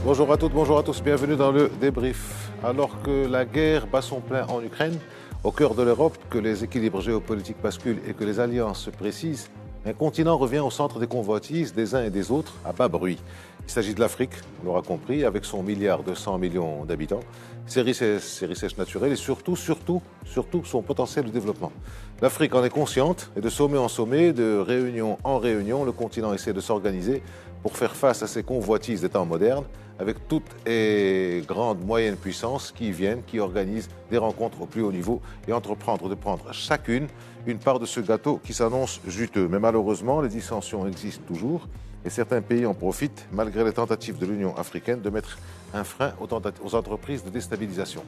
Bonjour à toutes, bonjour à tous, bienvenue dans le débrief. Alors que la guerre bat son plein en Ukraine, au cœur de l'Europe, que les équilibres géopolitiques basculent et que les alliances se précisent, un continent revient au centre des convoitises des uns et des autres à bas bruit. Il s'agit de l'Afrique, on l'aura compris, avec son milliard 200 millions d'habitants, ses richesses naturelles et surtout son potentiel de développement. L'Afrique en est consciente et de sommet en sommet, de réunion en réunion, le continent essaie de s'organiser pour faire face à ces convoitises des temps modernes, avec toutes les grandes moyennes puissances qui viennent, qui organisent des rencontres au plus haut niveau et entreprendre de prendre chacune une part de ce gâteau qui s'annonce juteux. Mais malheureusement, les dissensions existent toujours et certains pays en profitent, malgré les tentatives de l'Union africaine de mettre un frein aux entreprises de déstabilisation.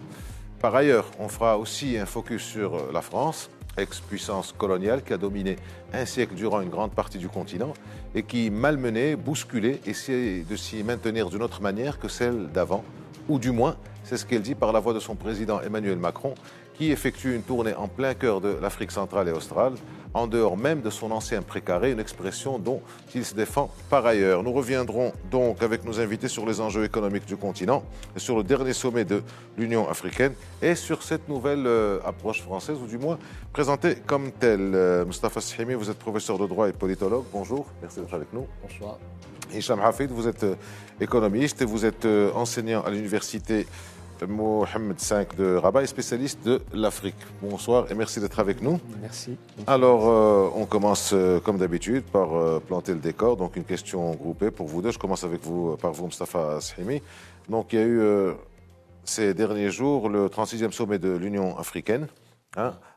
Par ailleurs, on fera aussi un focus sur la France, ex-puissance coloniale qui a dominé un siècle durant une grande partie du continent et qui, malmenée, bousculée, essaie de s'y maintenir d'une autre manière que celle d'avant, ou du moins, c'est ce qu'elle dit par la voix de son président Emmanuel Macron, qui effectue une tournée en plein cœur de l'Afrique centrale et australe, en dehors même de son ancien précaré, une expression dont il se défend par ailleurs. Nous reviendrons donc avec nos invités sur les enjeux économiques du continent, et sur le dernier sommet de l'Union africaine et sur cette nouvelle approche française, ou du moins présentée comme telle. Moustapha Sahimi, vous êtes professeur de droit et politologue. Bonjour, merci d'être avec nous. Bonsoir. Hicham Hafid, vous êtes économiste et vous êtes enseignant à l'université Mohamed V de Rabat et spécialiste de l'Afrique. Bonsoir et merci d'être avec nous. Merci. Alors, on commence comme d'habitude par planter le décor. Donc, une question groupée pour vous deux. Je commence avec vous, par vous, Moustapha Sahimi. Donc, il y a eu ces derniers jours le 36e sommet de l'Union africaine.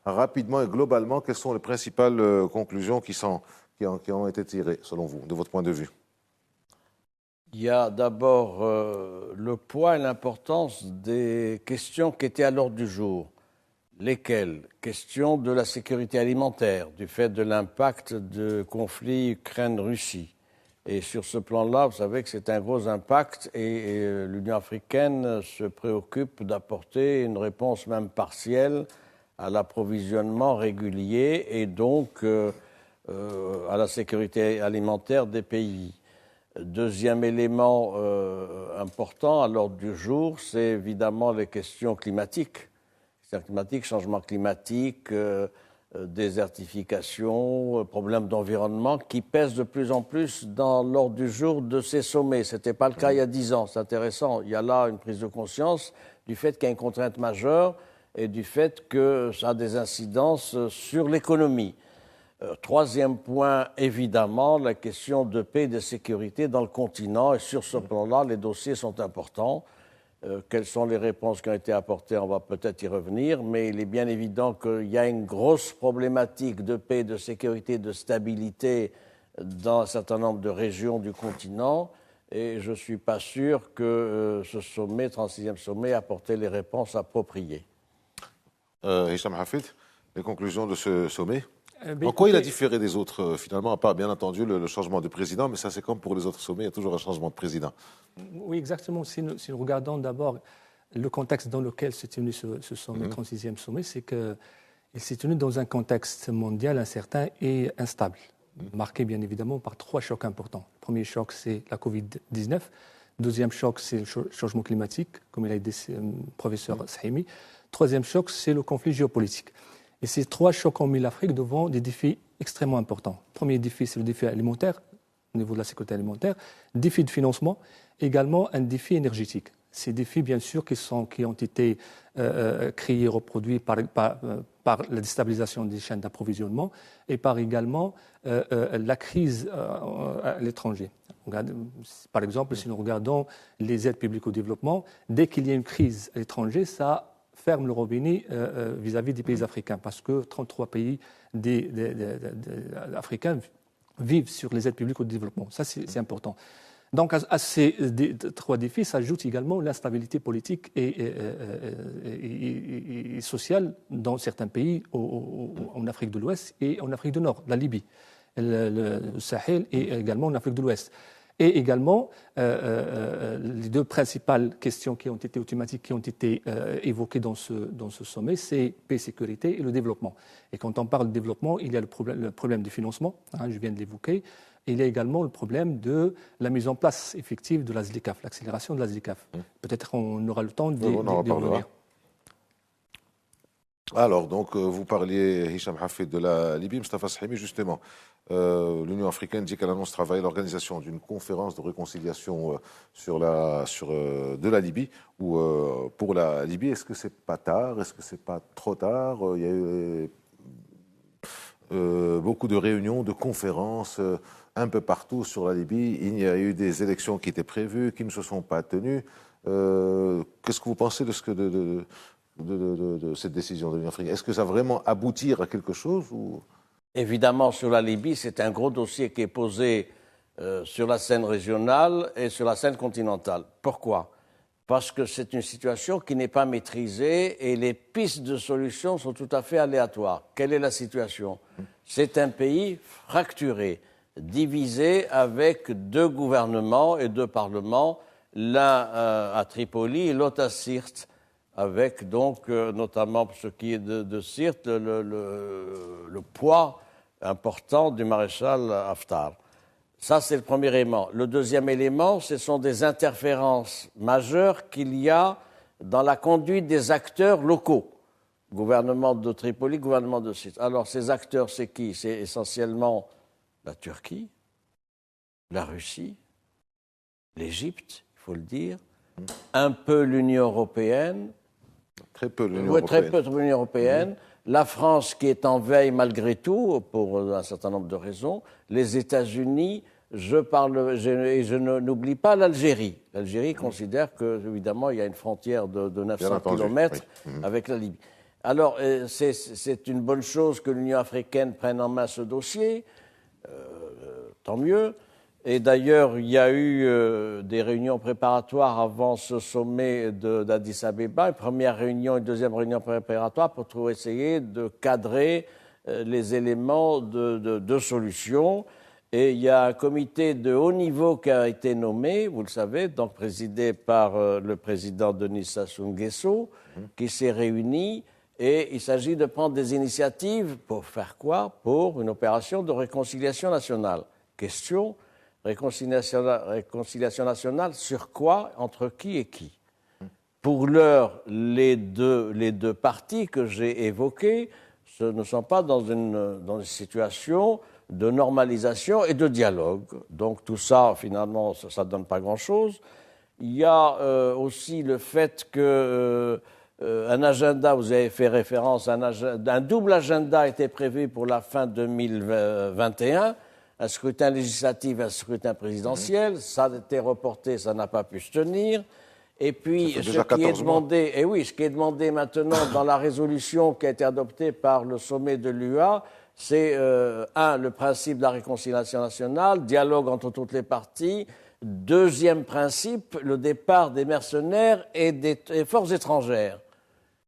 Rapidement et globalement, quelles sont les principales conclusions qui ont été tirées, selon vous, de votre point de vue? Il y a d'abord le poids et l'importance des questions qui étaient à l'ordre du jour. Lesquelles? Question de la sécurité alimentaire, du fait de l'impact du conflit Ukraine-Russie. Et sur ce plan-là, vous savez que c'est un gros impact et l'Union africaine se préoccupe d'apporter une réponse même partielle à l'approvisionnement régulier et donc à la sécurité alimentaire des pays. Deuxième élément important à l'ordre du jour, c'est évidemment les questions climatiques. Changement climatique, désertification, problèmes d'environnement qui pèsent de plus en plus dans l'ordre du jour de ces sommets. Ce n'était pas le cas il y a 10 ans, c'est intéressant. Il y a là une prise de conscience du fait qu'il y a une contrainte majeure et du fait que ça a des incidences sur l'économie. Troisième point, évidemment, la question de paix et de sécurité dans le continent. Et sur ce plan-là, les dossiers sont importants. Quelles sont les réponses qui ont été apportées? On va peut-être y revenir. Mais il est bien évident qu'il y a une grosse problématique de paix, de sécurité, de stabilité dans un certain nombre de régions du continent. Et je ne suis pas sûr que ce sommet, 36e sommet, apportait les réponses appropriées. Hicham Hafid, les conclusions de ce sommet? En quoi il a différé des autres, finalement, à part, bien entendu, le changement de président, mais ça, c'est comme pour les autres sommets, il y a toujours un changement de président. Oui, exactement. Si nous regardons d'abord le contexte dans lequel s'est tenu ce sommet, 36e sommet, c'est qu'il s'est tenu dans un contexte mondial incertain et instable, marqué bien évidemment par 3 chocs importants. Le premier choc, c'est la Covid-19. Deuxième choc, c'est le changement climatique, comme il a dit le professeur Sahimi. Troisième choc, c'est le conflit géopolitique. Et ces 3 chocs ont mis l'Afrique devant des défis extrêmement importants. Le premier défi, c'est le défi alimentaire, au niveau de la sécurité alimentaire. Défi de financement, également un défi énergétique. Ces défis, bien sûr, qui ont été créés et reproduits par la déstabilisation des chaînes d'approvisionnement et par également la crise à l'étranger. Par exemple, si nous regardons les aides publiques au développement, dès qu'il y a une crise à l'étranger, ça ferme le robinet vis-à-vis des pays africains, parce que 33 pays africains vivent sur les aides publiques au développement. Ça, c'est important. Donc, à ces 3 défis s'ajoute également l'instabilité politique et sociale dans certains pays en Afrique de l'Ouest et en Afrique du Nord, la Libye, le Sahel et également en Afrique de l'Ouest. Et également, les 2 principales questions qui ont été thématiques, qui ont été évoquées dans ce sommet, c'est paix, sécurité et le développement. Et quand on parle de développement, il y a le problème du financement, je viens de l'évoquer, Et il y a également le problème de la mise en place effective de la ZLECAf, l'accélération de la ZLECAf. Peut-être qu'on aura le temps d'y revenir. Alors, donc, vous parliez, Hicham Hafid, de la Libye. Mustafa Sahimi, justement, l'Union africaine dit qu'elle annonce travailler l'organisation d'une conférence de réconciliation de la Libye ou pour la Libye. Est-ce que c'est pas tard? Est-ce que c'est pas trop tard? Il y a eu beaucoup de réunions, de conférences un peu partout sur la Libye. Il y a eu des élections qui étaient prévues, qui ne se sont pas tenues. Qu'est-ce que vous pensez de cette décision de l'Union africaine? Est-ce que ça va vraiment aboutir à quelque chose ou... Évidemment, sur la Libye, c'est un gros dossier qui est posé sur la scène régionale et sur la scène continentale. Pourquoi? Parce que c'est une situation qui n'est pas maîtrisée et les pistes de solution sont tout à fait aléatoires. Quelle est la situation? C'est un pays fracturé, divisé avec 2 gouvernements et 2 parlements, l'un à Tripoli et l'autre à Sirte, avec donc notamment pour ce qui est de Sirte le poids important du maréchal Haftar. Ça, c'est le premier élément. Le deuxième élément, ce sont des interférences majeures qu'il y a dans la conduite des acteurs locaux. Gouvernement de Tripoli, gouvernement de Sirte. Alors, ces acteurs, c'est qui? C'est essentiellement la Turquie, la Russie, l'Égypte, il faut le dire, un peu l'Union européenne. Très peu l'Union européenne. Très peu l'Union européenne. La France qui est en veille malgré tout, pour un certain nombre de raisons. Les États-Unis, je n'oublie pas l'Algérie. L'Algérie considère qu'évidemment, il y a une frontière de 900 km avec la Libye. Alors, c'est une bonne chose que l'Union africaine prenne en main ce dossier. Tant mieux. Et d'ailleurs, il y a eu des réunions préparatoires avant ce sommet d'Addis Abeba, une première réunion, une deuxième réunion préparatoire pour essayer de cadrer les éléments de solution. Et il y a un comité de haut niveau qui a été nommé, vous le savez, donc présidé par le président Denis Sassou Nguesso, qui s'est réuni. Et il s'agit de prendre des initiatives pour faire quoi? Pour une opération de réconciliation nationale. Question: réconciliation nationale sur quoi? Entre qui et qui? Pour l'heure, les deux parties que j'ai évoquées ne sont pas dans une situation de normalisation et de dialogue. Donc tout ça, finalement, ça ne donne pas grand-chose. Il y a aussi le fait que un agenda, vous avez fait référence, un double agenda a été prévu pour la fin 2021, un scrutin législatif et un scrutin présidentiel. Ça a été reporté, ça n'a pas pu se tenir. Et puis, ce qui est demandé maintenant dans la résolution qui a été adoptée par le sommet de l'UA, c'est, le principe de la réconciliation nationale, dialogue entre toutes les parties. Deuxième principe, le départ des mercenaires et des forces étrangères.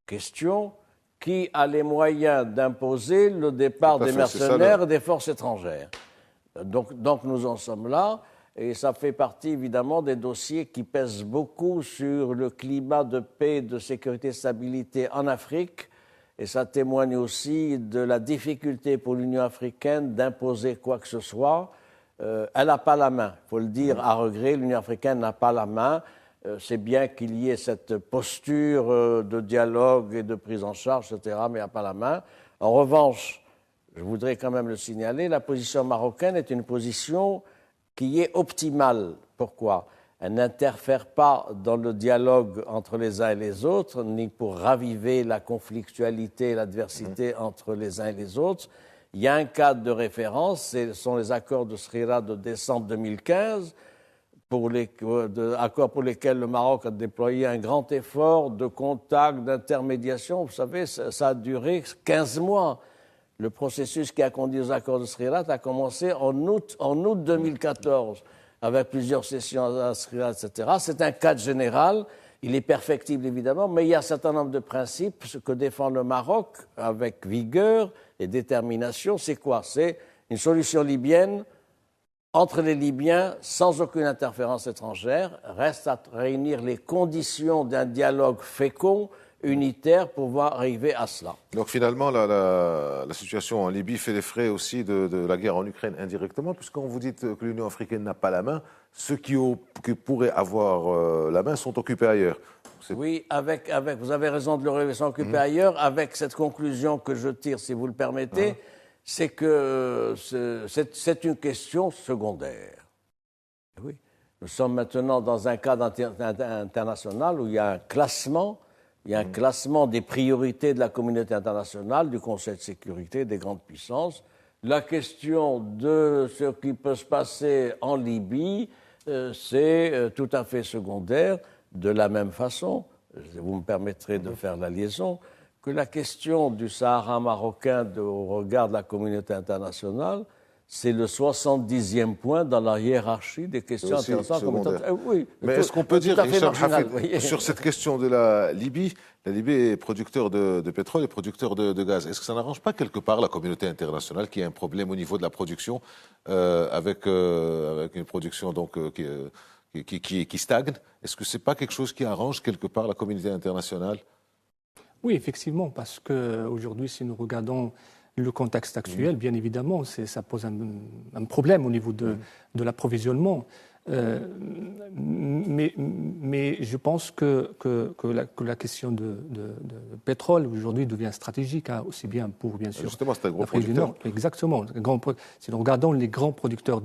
Question: qui a les moyens d'imposer le départ des mercenaires et des forces étrangères? Donc nous en sommes là, et ça fait partie évidemment des dossiers qui pèsent beaucoup sur le climat de paix, de sécurité et de stabilité en Afrique, et ça témoigne aussi de la difficulté pour l'Union africaine d'imposer quoi que ce soit. Elle n'a pas la main, il faut le dire à regret, l'Union africaine n'a pas la main. C'est bien qu'il y ait cette posture de dialogue et de prise en charge, etc., mais elle n'a pas la main. En revanche, je voudrais quand même le signaler, la position marocaine est une position qui est optimale. Pourquoi? Elle n'interfère pas dans le dialogue entre les uns et les autres, ni pour raviver la conflictualité et l'adversité entre les uns et les autres. Il y a un cadre de référence, ce sont les accords de Srira de décembre 2015, accords pour lesquels le Maroc a déployé un grand effort de contact, d'intermédiation. Vous savez, ça a duré 15 mois. Le processus qui a conduit aux accords de Srirat a commencé en août 2014, avec plusieurs sessions à Srirat, etc. C'est un cadre général, il est perfectible évidemment, mais il y a un certain nombre de principes. Ce que défend le Maroc avec vigueur et détermination, c'est quoi? C'est une solution libyenne entre les Libyens, sans aucune interférence étrangère. Reste à réunir les conditions d'un dialogue fécond, unitaire pour pouvoir arriver à cela. Donc finalement, la situation en Libye fait les frais aussi de la guerre en Ukraine indirectement, puisque quand vous dites que l'Union africaine n'a pas la main, ceux qui pourraient avoir la main sont occupés ailleurs. Oui, vous avez raison de le relever, sont occupés ailleurs, avec cette conclusion que je tire, si vous le permettez, c'est que c'est une question secondaire. Oui. Nous sommes maintenant dans un cadre international où il y a un classement. Il y a un classement des priorités de la communauté internationale, du Conseil de sécurité, des grandes puissances. La question de ce qui peut se passer en Libye, c'est tout à fait secondaire. De la même façon, vous me permettrez de faire la liaison, que la question du Sahara marocain au regard de la communauté internationale, c'est le 70e point dans la hiérarchie des questions internationales. Oui, mais est-ce qu'on peut dire, Hicham Hafid, sur cette question de la Libye est producteur de pétrole et producteur de gaz. Est-ce que ça n'arrange pas quelque part la communauté internationale qui a un problème au niveau de la production avec une production donc, qui stagne? Est-ce que ce n'est pas quelque chose qui arrange quelque part la communauté internationale? Oui, effectivement, parce qu'aujourd'hui, si nous regardons le contexte actuel, bien évidemment, ça pose un problème au niveau de l'approvisionnement. Mais je pense que la question de pétrole aujourd'hui devient stratégique, aussi bien pour, bien sûr, justement, c'est un gros l'Afrique du Nord. Exactement. Si nous regardons les grands producteurs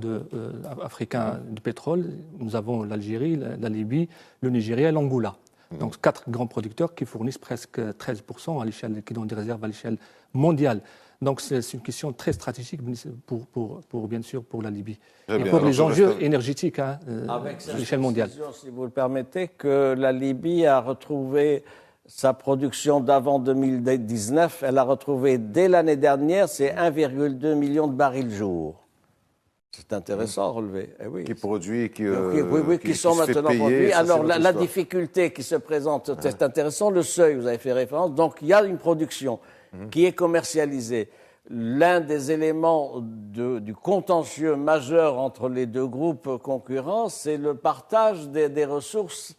africains de pétrole, nous avons l'Algérie, la Libye, le Nigeria et l'Angola. Donc 4 grands producteurs qui fournissent presque 13% à l'échelle, qui ont des réserves à l'échelle mondiale. Donc c'est une question très stratégique pour bien sûr pour la Libye et pour les enjeux énergétiques à l'échelle mondiale. Si vous le permettez, que la Libye a retrouvé sa production d'avant 2019, elle a retrouvé dès l'année dernière, c'est 1,2 million de barils jour. C'est intéressant à relever. Eh oui. Qui produit, qui sont maintenant produits. Alors la difficulté qui se présente, c'est intéressant, le seuil, vous avez fait référence. Donc il y a une production qui est commercialisée. L'un des éléments du contentieux majeur entre les deux groupes concurrents, c'est le partage des ressources.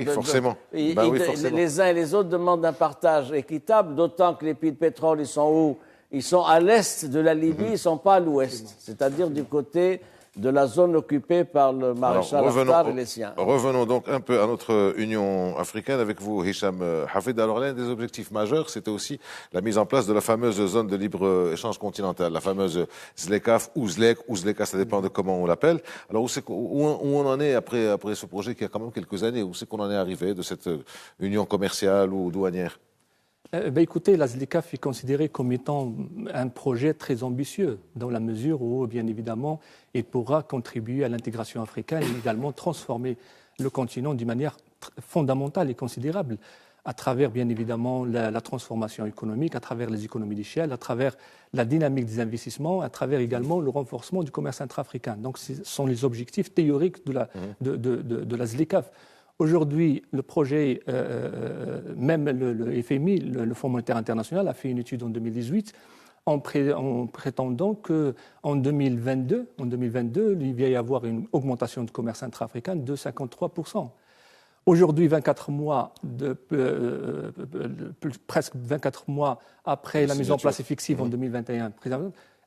Forcément. Les uns et les autres demandent un partage équitable, d'autant que les puits de pétrole, ils sont où? Ils sont à l'est de la Libye, ils ne sont pas à l'ouest, c'est-à-dire du côté de la zone occupée par le maréchal Haftar et les siens. Revenons donc un peu à notre Union africaine avec vous, Hicham Hafid. Alors l'un des objectifs majeurs, c'était aussi la mise en place de la fameuse zone de libre-échange continentale, la fameuse ZLECAf ou ZLECA, ça dépend de comment on l'appelle. Alors où on en est après ce projet qui a quand même quelques années? Où c'est qu'on en est arrivé de cette union commerciale ou douanière? Écoutez, la ZLECAf est considérée comme étant un projet très ambitieux, dans la mesure où, bien évidemment, il pourra contribuer à l'intégration africaine et également transformer le continent d'une manière fondamentale et considérable, à travers, bien évidemment, la transformation économique, à travers les économies d'échelle, à travers la dynamique des investissements, à travers également le renforcement du commerce intra-africain. Donc, ce sont les objectifs théoriques de la ZLECAf. Aujourd'hui, le projet, même le FMI, le Fonds monétaire international, a fait une étude en 2018 en prétendant qu'en 2022, il va y avoir une augmentation du commerce intra-africain de 53%. Aujourd'hui, presque 24 mois après la mise en place effective en 2021,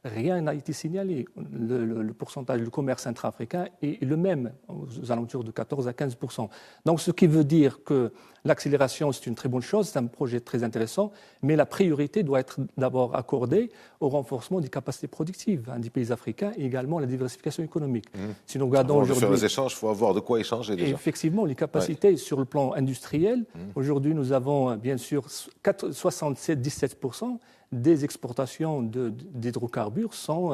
rien n'a été signalé. Le pourcentage du commerce intra-africain est le même, aux alentours de 14 à 15%. Donc, ce qui veut dire que l'accélération, c'est une très bonne chose, c'est un projet très intéressant, mais la priorité doit être d'abord accordée au renforcement des capacités productives des pays africains et également à la diversification économique. Si nous regardons aujourd'hui, faire les échanges, il faut avoir de quoi échanger déjà. Effectivement, les capacités sur le plan industriel, aujourd'hui, nous avons bien sûr 77% des exportations d'hydrocarbures sont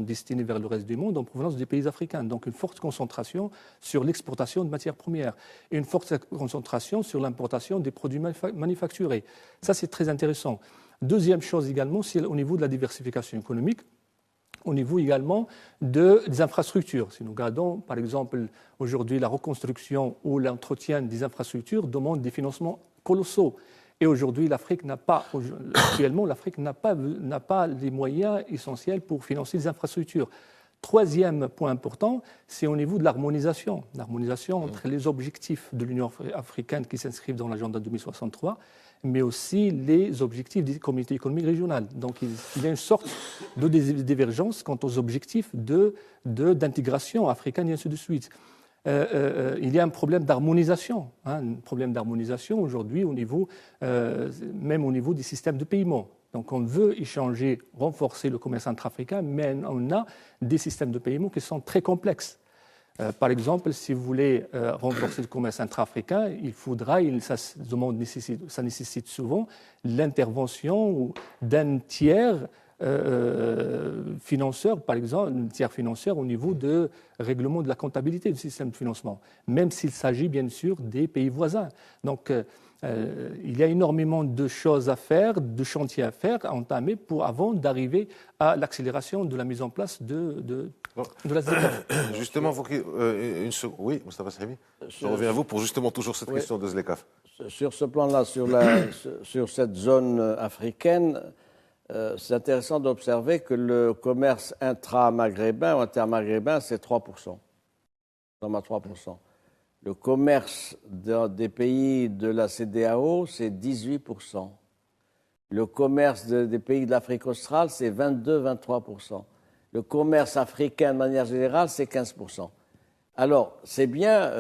destinées vers le reste du monde en provenance des pays africains. Donc une forte concentration sur l'exportation de matières premières et une forte concentration sur l'importation des produits manufacturés. Ça, c'est très intéressant. Deuxième chose également, c'est au niveau de la diversification économique, au niveau également des infrastructures. Si nous regardons, par exemple, aujourd'hui, la reconstruction ou l'entretien des infrastructures demande des financements colossaux. Et aujourd'hui, actuellement, l'Afrique n'a pas les moyens essentiels pour financer les infrastructures. Troisième point important, c'est au niveau de l'harmonisation. L'harmonisation entre les objectifs de l'Union africaine qui s'inscrivent dans l'agenda 2063, mais aussi les objectifs des communautés économiques régionales. Donc il y a une sorte de divergence quant aux objectifs d'intégration africaine et ainsi de suite. Il y a un problème d'harmonisation, un problème d'harmonisation aujourd'hui même au niveau des systèmes de paiement. Donc on veut échanger, renforcer le commerce intra-africain, mais on a des systèmes de paiement qui sont très complexes. Par exemple, si vous voulez renforcer le commerce intra-africain, ça nécessite souvent l'intervention d'un tiers financeur, par exemple, un tiers financeur au niveau de règlement de la comptabilité du système de financement, même s'il s'agit bien sûr des pays voisins. Donc, il y a énormément de choses à faire, de chantiers à faire, à entamer avant d'arriver à l'accélération de la mise en place de la ZLECAf. Justement, une seconde. Oui, Moustapha Sahimi, je reviens à vous pour justement toujours cette question de ZLECAf. Sur ce plan-là, sur cette zone africaine, c'est intéressant d'observer que le commerce intra-maghrébin ou intermaghrébin, c'est 3%. On a 3%. Le commerce des pays de la CEDEAO, c'est 18%. Le commerce des pays de l'Afrique australe, c'est 22-23%. Le commerce africain, de manière générale, c'est 15%. Alors, c'est bien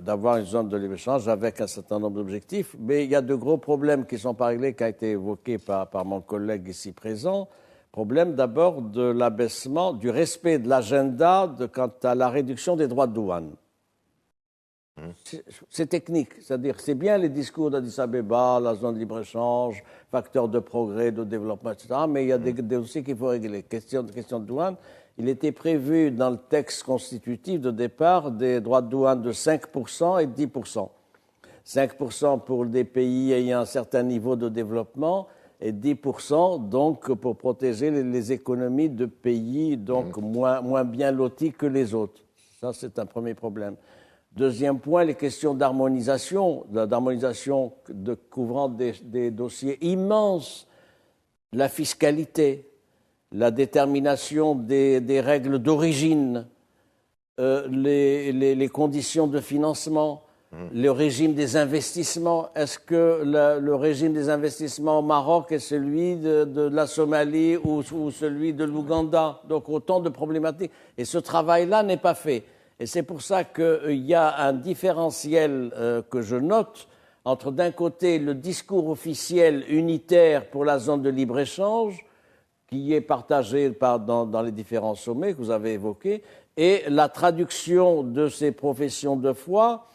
d'avoir une zone de libre-échange avec un certain nombre d'objectifs, mais il y a de gros problèmes qui ne sont pas réglés, qui ont été évoqués par mon collègue ici présent. Problème d'abord de l'abaissement, du respect de l'agenda quant à la réduction des droits de douane. C'est technique, c'est-à-dire c'est bien les discours d'Addis Abeba, la zone de libre-échange, facteur de progrès, de développement, etc., mais il y a des dossiers qu'il faut régler. Question de douane, il était prévu dans le texte constitutif de départ des droits de douane de 5% et de 10%. 5% pour des pays ayant un certain niveau de développement et 10% donc pour protéger les économies de pays donc moins bien lotis que les autres. Ça, c'est un premier problème. Deuxième point, les questions d'harmonisation couvrant des dossiers immenses, la fiscalité, la détermination des règles d'origine, les conditions de financement, le régime des investissements. Est-ce que le régime des investissements au Maroc est celui de la Somalie ou celui de l'Ouganda? Donc autant de problématiques. Et ce travail-là n'est pas fait. Et c'est pour ça qu'il y a un différentiel que je note entre, d'un côté, le discours officiel unitaire pour la zone de libre-échange, qui est partagé dans les différents sommets que vous avez évoqués, et la traduction de ces professions de foi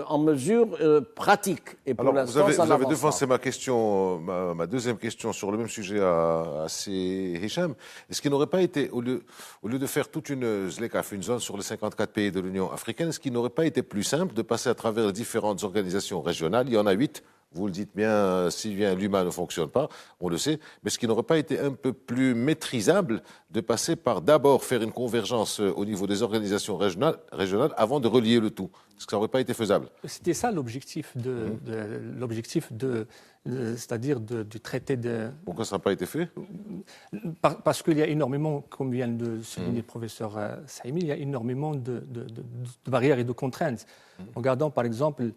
en mesure pratique. Et pour l'instant, vous avez devancé ma question, ma deuxième question sur le même sujet à Hicham. Est-ce qu'il n'aurait pas été, au lieu de faire toute une ZLECAf, une zone sur les 54 pays de l'Union africaine, est-ce qu'il n'aurait pas été plus simple de passer à travers les différentes organisations régionales? Il y en a 8. Vous le dites bien, si bien l'humain ne fonctionne pas, on le sait, mais est-ce qu'il n'aurait pas été un peu plus maîtrisable de passer par d'abord faire une convergence au niveau des organisations régionales avant de relier le tout? Est-ce que ça n'aurait pas été faisable? C'était ça l'objectif c'est-à-dire du traité de... Pourquoi ça n'a pas été fait? Parce qu'il y a énormément, comme vient de souligner le professeur Sahimi, il y a énormément de barrières et de contraintes. Regardons par exemple...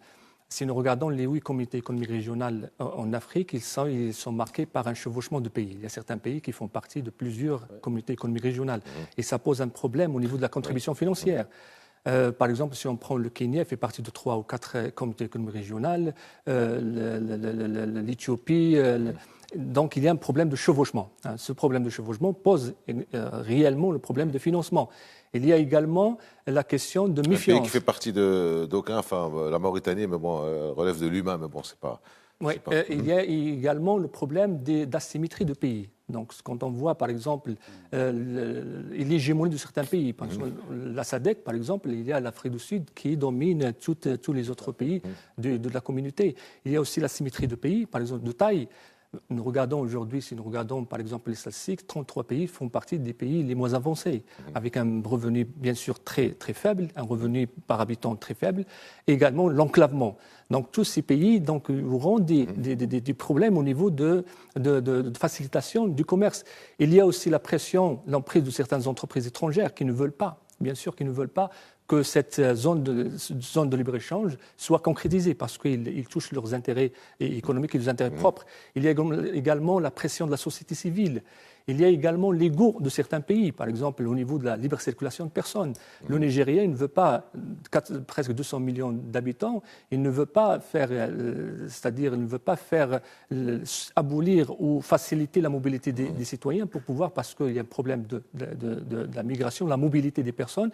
Si nous regardons les 8 communautés économiques régionales en Afrique, ils sont marqués par un chevauchement de pays. Il y a certains pays qui font partie de plusieurs communautés économiques régionales. Et ça pose un problème au niveau de la contribution financière. Par exemple, si on prend le Kenya, il fait partie de 3 ou 4 communautés économiques régionales, l'Éthiopie. Donc il y a un problème de chevauchement. Ce problème de chevauchement pose réellement le problème de financement. Il y a également la question de méfiance. Un pays qui fait partie d'aucun, enfin la Mauritanie, mais bon, relève de l'humain, mais bon, c'est pas... Oui, il y a également le problème d'asymétrie de pays. Donc, quand on voit, par exemple, l'hégémonie de certains pays, par exemple, la SADC, par exemple, il y a l'Afrique du Sud qui domine tous les autres pays de la communauté. Il y a aussi l'asymétrie de pays, par exemple, de taille. nous regardons aujourd'hui, si nous regardons par exemple les statistiques, 33 pays font partie des pays les moins avancés, avec un revenu bien sûr très, très faible, un revenu par habitant très faible, et également l'enclavement. Donc tous ces pays auront des problèmes au niveau de facilitation du commerce. Il y a aussi la pression, l'emprise de certaines entreprises étrangères qui ne veulent pas, bien sûr, qui ne veulent pas que cette zone de libre-échange soit concrétisée parce qu'ils touchent leurs intérêts économiques et leurs intérêts propres. Il y a également la pression de la société civile. Il y a également l'ego de certains pays, par exemple au niveau de la libre circulation de personnes. Le Nigeria, il ne veut pas, presque 200 millions d'habitants, il ne veut pas faire, c'est-à-dire il ne veut pas faire abolir ou faciliter la mobilité des citoyens pour pouvoir, parce qu'il y a un problème de la migration, la mobilité des personnes.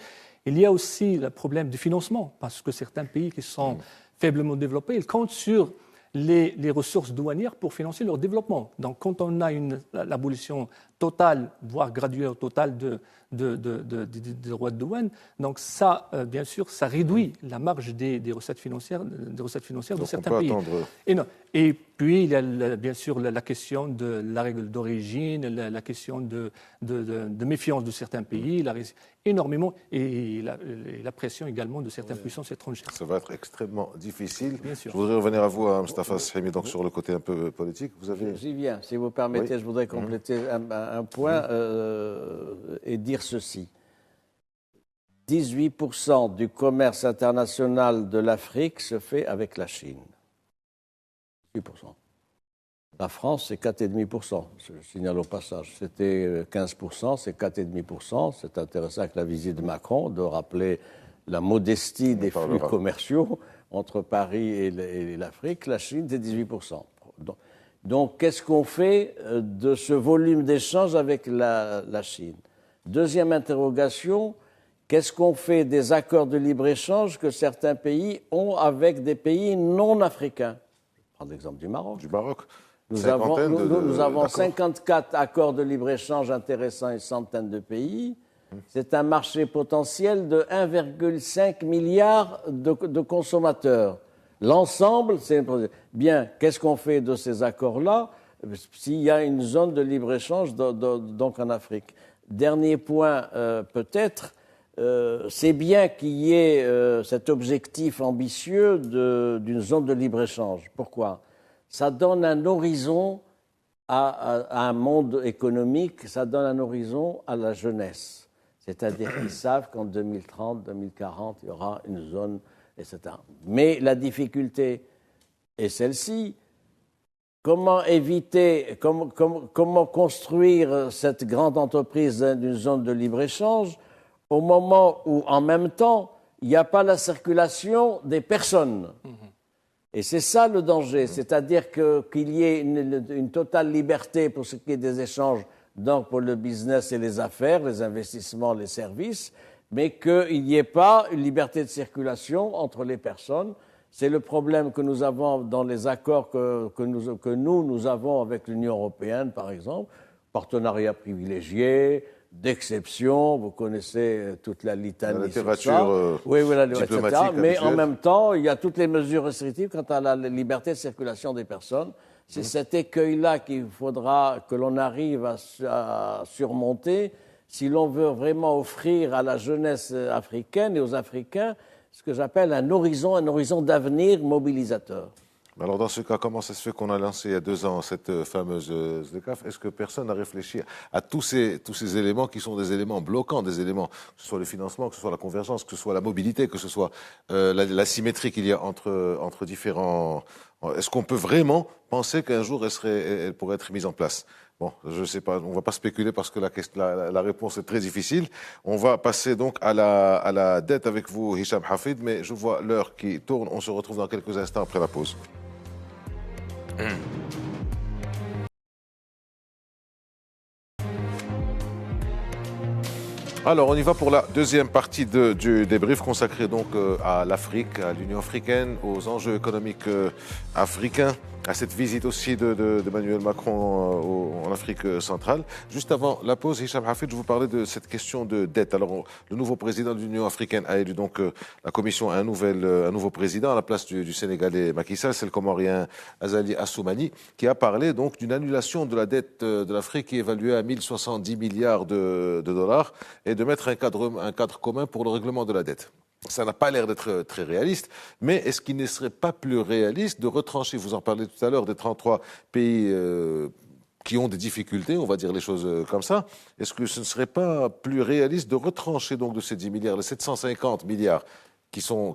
Il y a aussi le problème du financement, parce que certains pays qui sont faiblement développés, ils comptent sur les ressources douanières pour financer leur développement. Donc, quand on a l'abolition totale, voire graduelle totale des droits de douane, donc ça, bien sûr, ça réduit la marge des recettes financières de certains pays. Et puis, il y a bien sûr la question de la règle d'origine, la question de méfiance de certains pays, énormément, et la pression également de certaines puissances étrangères. Ça va être extrêmement difficile. Bien sûr. Je voudrais revenir à vous, Moustapha Sahimi, donc sur le côté un peu politique. J'y viens. Si vous permettez, je voudrais compléter un point et dire ceci. 18% du commerce international de l'Afrique se fait avec la Chine. 8%. La France, c'est 4,5%. Je signale au passage. C'était 15%, c'est 4,5%. C'est intéressant avec la visite de Macron de rappeler la modestie des flux commerciaux entre Paris et l'Afrique. La Chine, c'est 18%. Donc, qu'est-ce qu'on fait de ce volume d'échanges avec la Chine? Deuxième interrogation, qu'est-ce qu'on fait des accords de libre-échange que certains pays ont avec des pays non africains? Je prends l'exemple du Maroc. Nous avons 54 accords de libre-échange intéressant une centaine de pays. C'est un marché potentiel de 1,5 milliard de consommateurs. L'ensemble, c'est bien. Qu'est-ce qu'on fait de ces accords-là s'il y a une zone de libre-échange donc en Afrique? Dernier point, peut-être, c'est bien qu'il y ait cet objectif ambitieux d'une zone de libre-échange. Pourquoi? Ça donne un horizon à un monde économique, ça donne un horizon à la jeunesse. C'est-à-dire qu'ils savent qu'en 2030, 2040, il y aura une zone, etc. Mais la difficulté est celle-ci. Comment éviter, comment construire cette grande entreprise d'une zone de libre-échange au moment où, en même temps, il n'y a pas la circulation des personnes? Et c'est ça le danger, c'est-à-dire qu'il y ait une totale liberté pour ce qui est des échanges, donc pour le business et les affaires, les investissements, les services, mais qu'il n'y ait pas une liberté de circulation entre les personnes. C'est le problème que nous avons dans les accords que nous avons avec l'Union européenne, par exemple, partenariat privilégié, d'exception, vous connaissez toute la litanie. La littérature diplomatique, etc. Mais en même temps, il y a toutes les mesures restrictives quant à la liberté de circulation des personnes. C'est cet écueil-là qu'il faudra que l'on arrive à surmonter si l'on veut vraiment offrir à la jeunesse africaine et aux Africains ce que j'appelle un horizon d'avenir mobilisateur. Alors dans ce cas, comment ça se fait qu'on a lancé il y a 2 ans cette fameuse ZLECAf? Est-ce que personne n'a réfléchi à tous ces éléments qui sont des éléments bloquants, des éléments, que ce soit le financement, que ce soit la convergence, que ce soit la mobilité, que ce soit la symétrie qu'il y a entre différents... Est-ce qu'on peut vraiment penser qu'un jour elle pourrait être mise en place? Bon, je ne sais pas, on ne va pas spéculer parce que la réponse est très difficile. On va passer donc à la dette avec vous, Hicham Hafid, mais je vois l'heure qui tourne. On se retrouve dans quelques instants après la pause. Alors, on y va pour la deuxième partie du débrief consacré donc à l'Afrique, à l'Union africaine, aux enjeux économiques africains. à cette visite aussi d'Emmanuel Macron en Afrique centrale. Juste avant la pause, Hicham Hafid, je vous parlais de cette question de dette. Alors, le nouveau président de l'Union africaine a élu donc la Commission un nouveau président à la place du Sénégalais Macky Sall, c'est le Comorien Azali Assoumani, qui a parlé donc d'une annulation de la dette de l'Afrique qui est évaluée à 1070 milliards de dollars et de mettre un cadre commun pour le règlement de la dette. Ça n'a pas l'air d'être très réaliste, mais est-ce qu'il ne serait pas plus réaliste de retrancher, vous en parlez tout à l'heure, des 33 pays qui ont des difficultés, on va dire les choses comme ça, est-ce que ce ne serait pas plus réaliste de retrancher donc de ces 10 milliards, les 750 milliards qui sont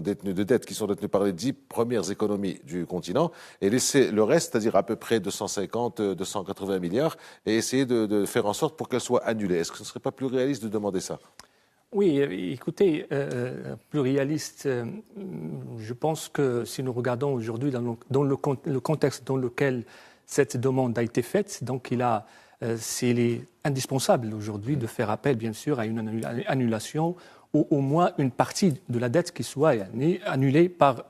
détenus de dettes, qui sont détenus par les 10 premières économies du continent, et laisser le reste, c'est-à-dire à peu près 250, 280 milliards, et essayer de faire en sorte pour qu'elles soient annulées. Est-ce que ce ne serait pas plus réaliste de demander ça ? Oui, écoutez, plus réaliste, je pense que si nous regardons aujourd'hui dans le contexte dans lequel cette demande a été faite, donc il est indispensable aujourd'hui de faire appel, bien sûr, à une annulation ou au moins une partie de la dette qui soit annulée par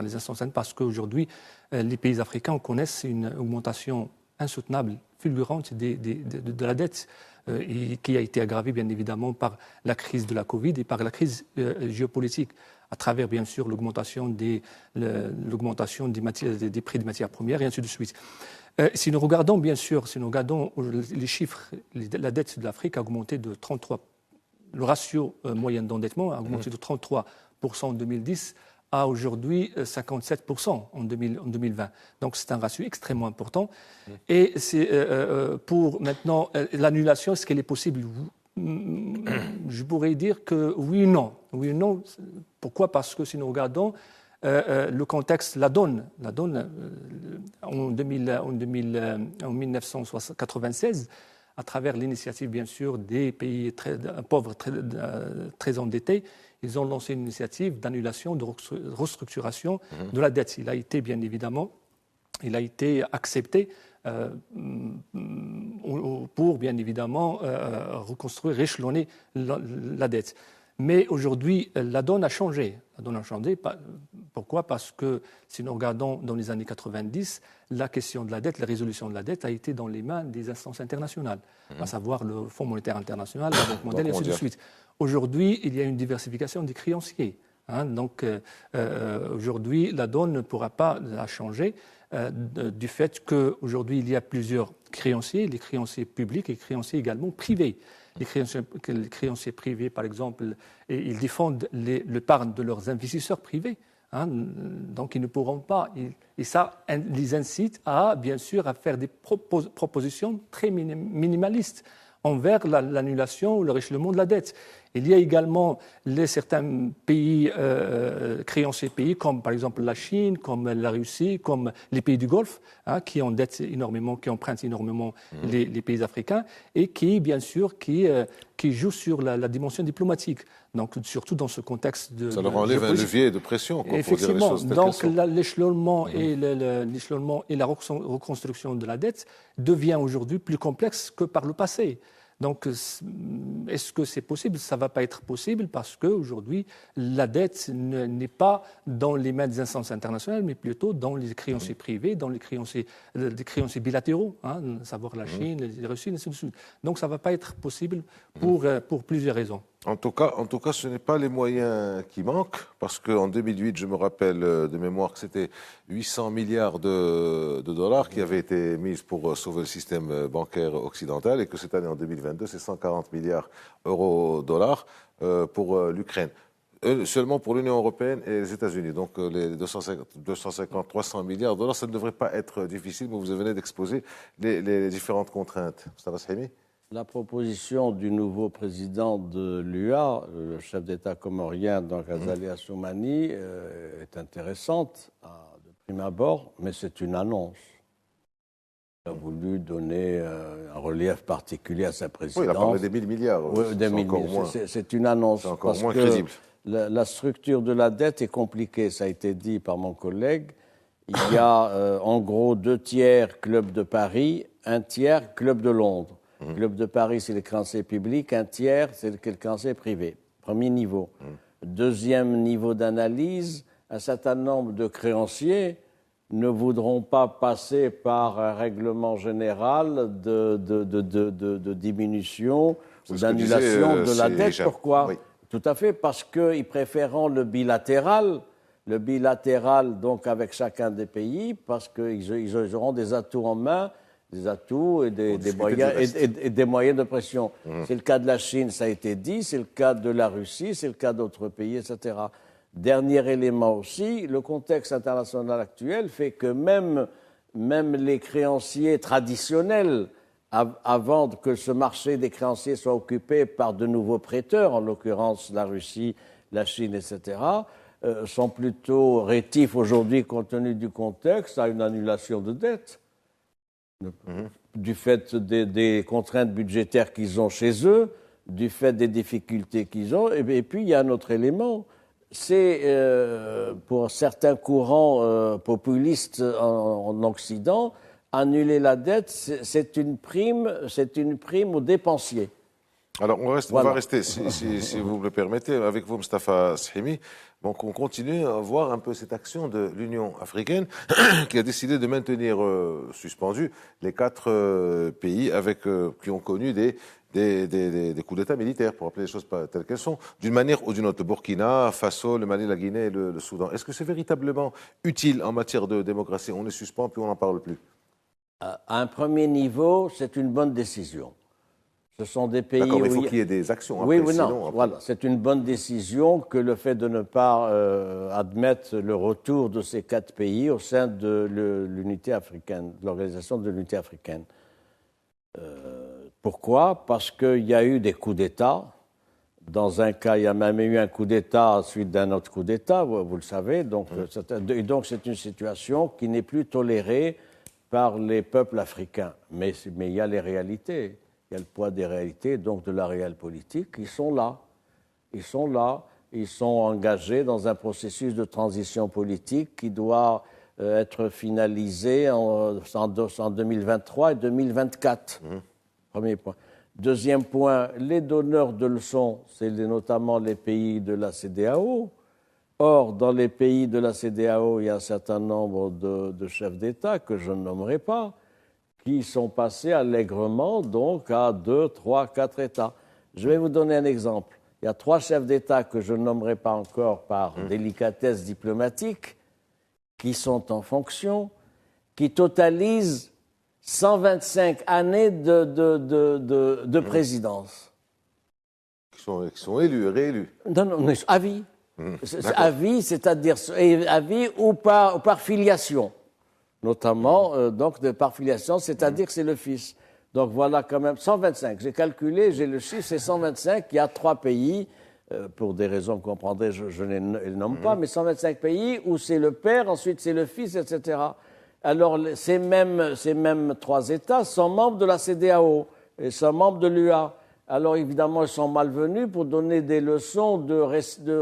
les instances, parce qu'aujourd'hui, les pays africains connaissent une augmentation insoutenable, fulgurante de la dette, et qui a été aggravée bien évidemment par la crise de la Covid et par la crise géopolitique, à travers bien sûr l'augmentation des prix des matières premières et ainsi de suite. Si nous regardons les chiffres, la dette de l'Afrique a augmenté de 33%. Le ratio moyen d'endettement a augmenté de 33% en 2010 à aujourd'hui 57% en 2020. Donc c'est un ratio extrêmement important. Et c'est pour maintenant l'annulation, est-ce qu'elle est possible ? Je pourrais dire que oui et non. Oui et non. Pourquoi ? Parce que si nous regardons le contexte, la donne en 1996, à travers l'initiative, bien sûr, des pays pauvres, très endettés, ils ont lancé une initiative d'annulation, de restructuration de la dette. Il a été, bien évidemment, accepté pour, bien évidemment, reconstruire, échelonner la dette. Mais aujourd'hui, la donne a changé. Pourquoi ? Parce que si nous regardons dans les années 90, la question de la dette, la résolution de la dette a été dans les mains des instances internationales, à savoir le Fonds monétaire international, la Banque mondiale et ainsi de suite. Aujourd'hui, il y a une diversification des créanciers. Donc aujourd'hui, la donne ne pourra pas la changer du fait qu'aujourd'hui, il y a plusieurs créanciers, les créanciers publics et les créanciers également privés. Les créanciers privés, par exemple, ils défendent l'épargne de leurs investisseurs privés. Donc, ils ne pourront pas. Et ça les incite bien sûr, à faire des propositions très minimalistes envers l'annulation ou le réchelonnement de la dette. Il y a également certains pays, créanciers pays, comme par exemple la Chine, comme la Russie, comme les pays du Golfe, qui endettent énormément, qui empruntent énormément les pays africains, et qui, bien sûr, qui jouent sur la dimension diplomatique. Donc, surtout dans ce contexte de... Ça leur enlève un levier de pression, quoi, effectivement, pour dire les choses donc l'échelonnement et la reconstruction de la dette devient aujourd'hui plus complexe que par le passé. Donc, est-ce que c'est possible ? Ça ne va pas être possible parce qu'aujourd'hui, la dette n'est pas dans les mains des instances internationales, mais plutôt dans les créanciers privés, dans les créanciers bilatéraux, à savoir la Chine, la Russie, et ainsi de suite. Donc, ça ne va pas être possible pour plusieurs raisons. En tout cas, ce n'est pas les moyens qui manquent, parce qu'en 2008, je me rappelle de mémoire que c'était 800 milliards de dollars qui avaient été mis pour sauver le système bancaire occidental, et que cette année, en 2022, c'est 140 milliards euro-dollars pour l'Ukraine. Seulement pour l'Union européenne et les États-Unis. Donc les 250-300 milliards de dollars, ça ne devrait pas être difficile, mais vous venez d'exposer les différentes contraintes. Mustafa Shahimi ? La proposition du nouveau président de l'UA, le chef d'État comorien, donc Azali Assoumani, est intéressante de prime abord, mais c'est une annonce. Il a voulu donner un relief particulier à sa présidence. Oui, il a parlé des 1000 milliards. Oui, des 1000 milliards. C'est une annonce. C'est encore moins crédible. La structure de la dette est compliquée, ça a été dit par mon collègue. Il y a en gros 2 tiers Club de Paris, 1 tiers Club de Londres. Le Club de Paris, c'est les créanciers publics, 1 tiers, c'est les créanciers privés. Premier niveau. Deuxième niveau d'analyse, un certain nombre de créanciers ne voudront pas passer par un règlement général de diminution ou d'annulation de la dette. Pourquoi? Oui. Tout à fait, parce qu'ils préféreront le bilatéral, donc avec chacun des pays, parce qu'ils auront des atouts en main, des atouts et des moyens de pression. C'est le cas de la Chine, ça a été dit, c'est le cas de la Russie, c'est le cas d'autres pays, etc. Dernier élément aussi, le contexte international actuel fait que même les créanciers traditionnels, avant que ce marché des créanciers soit occupé par de nouveaux prêteurs, en l'occurrence la Russie, la Chine, etc., sont plutôt rétifs aujourd'hui, compte tenu du contexte, à une annulation de dette, du fait des contraintes budgétaires qu'ils ont chez eux, du fait des difficultés qu'ils ont. Et puis, il y a un autre élément, c'est pour certains courants populistes en Occident, annuler la dette, c'est une prime aux dépensiers. Alors, on va rester, si vous me le permettez, avec vous, Mustapha Shihimi. Donc, on continue à voir un peu cette action de l'Union africaine qui a décidé de maintenir suspendus les 4 pays qui ont connu des coups d'État militaires, pour appeler les choses telles qu'elles sont, d'une manière ou d'une autre. Le Burkina Faso, le Mali, la Guinée et le Soudan. Est-ce que c'est véritablement utile en matière de démocratie? On les suspend, puis on n'en parle plus. À un premier niveau, c'est une bonne décision. Ce sont des pays où il faut qu'il y ait des actions. Après, voilà, c'est une bonne décision que le fait de ne pas admettre le retour de ces 4 pays au sein de l'unité africaine, de l'organisation de l'unité africaine. Pourquoi? Parce qu'il y a eu des coups d'État. Dans un cas, il y a même eu un coup d'État suite d'un autre coup d'État, vous le savez. Donc, c'est une situation qui n'est plus tolérée par les peuples africains. Mais il y a les réalités. Il y a le poids des réalités, donc de la réelle politique. Ils sont là. Ils sont engagés dans un processus de transition politique qui doit être finalisé en 2023 et 2024. Premier point. Deuxième point, les donneurs de leçons, c'est notamment les pays de la CEDEAO. Or, dans les pays de la CEDEAO, il y a un certain nombre de chefs d'État que je ne nommerai pas, qui sont passés allègrement donc à 2, 3, 4 États. Je vais vous donner un exemple. Il y a 3 chefs d'État que je ne nommerai pas encore par délicatesse diplomatique, qui sont en fonction, qui totalisent 125 années de présidence. Qui sont élus, réélus. Non, à vie. À vie, c'est-à-dire à vie ou par filiation. Notamment, donc, par filiation, c'est-à-dire que c'est le fils. Donc voilà quand même 125. J'ai calculé, j'ai le chiffre, c'est 125. Il y a 3 pays, pour des raisons que vous comprendrez, je ne les nomme pas, mais 125 pays où c'est le père, ensuite c'est le fils, etc. Alors ces mêmes 3 États sont membres de la CEDEAO et sont membres de l'UA. Alors évidemment, ils sont malvenus pour donner des leçons de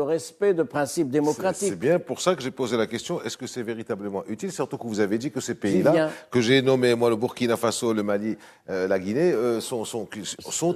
respect de principes démocratiques. C'est bien pour ça que j'ai posé la question, est-ce que c'est véritablement utile? Surtout que vous avez dit que ces pays-là, que j'ai nommés, moi, le Burkina Faso, le Mali, la Guinée, sont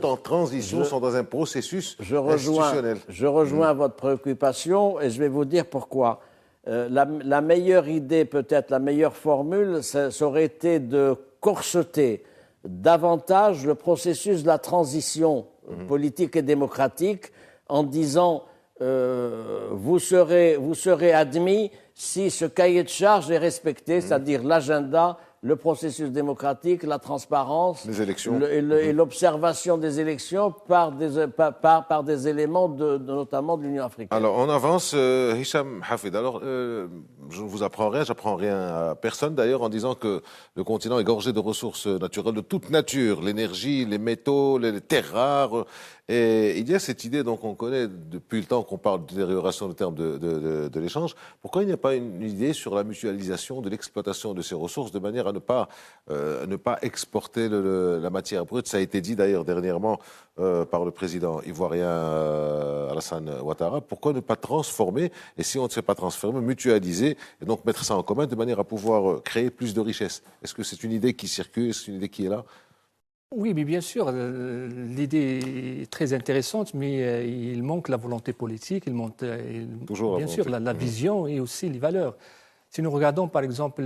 en transition, sont dans un processus institutionnel. Je rejoins votre préoccupation et je vais vous dire pourquoi. La meilleure idée, peut-être la meilleure formule, ça aurait été de corseter davantage le processus de la transition politique et démocratique en disant vous serez admis si ce cahier de charge est respecté, c'est-à-dire l'agenda, le processus démocratique, la transparence, les élections. Et l'observation des élections par des éléments notamment de l'Union africaine. Alors on avance, Hicham Hafid. Alors je ne vous apprends rien, j'apprends rien à personne d'ailleurs en disant que le continent est gorgé de ressources naturelles de toute nature, l'énergie, les métaux, les terres rares. Et il y a cette idée, donc on connaît depuis le temps qu'on parle de détérioration de termes de l'échange. Pourquoi il n'y a pas une idée sur la mutualisation de l'exploitation de ces ressources de manière à ne pas exporter la matière brute? Ça a été dit d'ailleurs dernièrement par le président ivoirien Alassane Ouattara. Pourquoi ne pas transformer, et si on ne sait pas transformer, mutualiser et donc mettre ça en commun de manière à pouvoir créer plus de richesses? Est-ce que c'est une idée qui circule? Est-ce que c'est une idée qui est là? Oui, mais bien sûr, l'idée est très intéressante, mais il manque la volonté politique, il manque bien sûr la vision et aussi les valeurs. Si nous regardons, par exemple,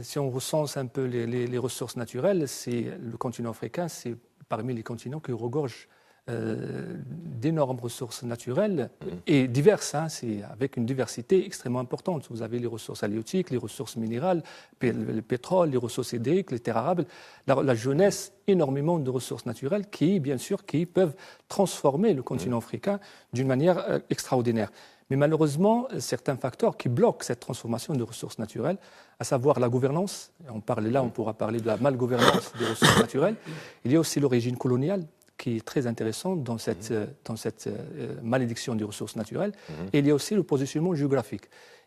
si on recense un peu les ressources naturelles, le continent africain, c'est parmi les continents qui regorgent d'énormes ressources naturelles et diverses, c'est avec une diversité extrêmement importante. Vous avez les ressources halieutiques, les ressources minérales, le pétrole, les ressources hydriques, les terres arables, la jeunesse, énormément de ressources naturelles qui, bien sûr, qui peuvent transformer le continent africain d'une manière extraordinaire. Mais malheureusement, certains facteurs qui bloquent cette transformation de ressources naturelles, à savoir la gouvernance, on pourra parler de la malgouvernance des ressources naturelles, il y a aussi l'origine coloniale, qui est très intéressant dans cette malédiction des ressources naturelles. Et il y a aussi le positionnement géographique.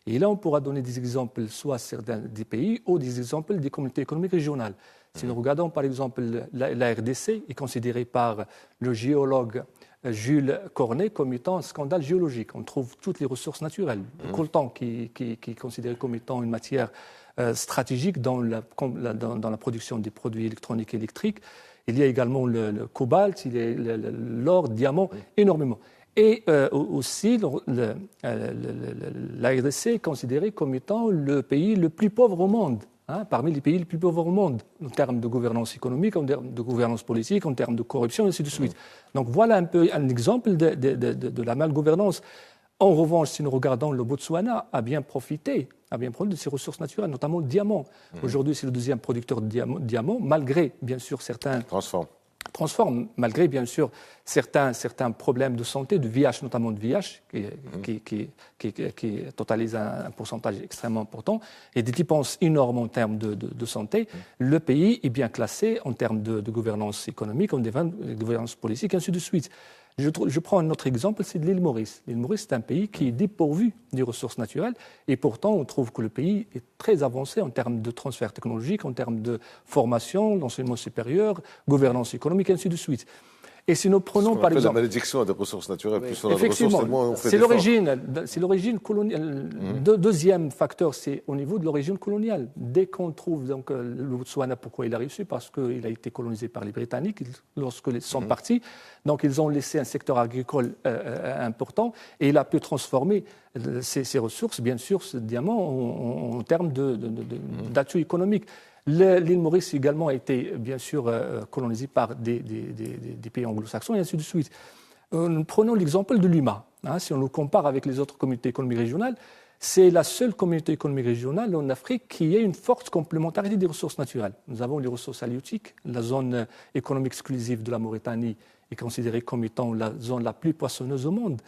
Et là, on pourra donner des exemples, soit certains des pays, ou des exemples des communautés économiques régionales. Si nous regardons, par exemple, la RDC est considérée par le géologue Jules Cornet comme étant un scandale géologique. On trouve toutes les ressources naturelles. Le coltan, qui est considéré comme étant une matière stratégique dans la production des produits électroniques et électriques. Il y a également le cobalt, il y a l'or, le diamant, énormément. Et aussi, la RDC est considérée comme étant le pays le plus pauvre au monde, parmi les pays les plus pauvres au monde, en termes de gouvernance économique, en termes de gouvernance politique, en termes de corruption, et ainsi de suite. Donc voilà un peu un exemple de la malgouvernance. En revanche, si nous regardons, le Botswana a bien profité de ses ressources naturelles, notamment le diamant. Aujourd'hui, c'est le deuxième producteur de diamant, malgré, bien sûr, certains... Transforme, malgré, bien sûr, certains problèmes de santé, de VIH, notamment de VIH, qui totalise un pourcentage extrêmement important, et des dépenses énormes en termes de santé. Le pays est bien classé en termes de gouvernance économique, en de gouvernance politique, et ainsi de suite. Je prends un autre exemple, c'est de l'île Maurice. L'île Maurice, c'est un pays qui est dépourvu des ressources naturelles et pourtant, on trouve que le pays est très avancé en termes de transfert technologique, en termes de formation, d'enseignement supérieur, gouvernance économique, et ainsi de suite. Et si nous prenons par exemple... la malédiction des ressources naturelles, plus on a de effectivement, ressources, c'est l'origine coloniale. Deuxième facteur, c'est au niveau de l'origine coloniale. Dès qu'on trouve donc, le Botswana, pourquoi il a réussi? Parce qu'il a été colonisé par les Britanniques lorsqu'ils sont partis. Donc ils ont laissé un secteur agricole important et il a pu transformer ces ressources, bien sûr, ce diamant, en termes d'atout économique. L'île Maurice également a été, bien sûr, colonisée par des pays anglo-saxons et ainsi de suite. Prenons l'exemple de l'UMA. Si on le compare avec les autres communautés économiques régionales, c'est la seule communauté économique régionale en Afrique qui a une forte complémentarité des ressources naturelles. Nous avons les ressources halieutiques. La zone économique exclusive de la Mauritanie est considérée comme étant la zone la plus poissonneuse au monde.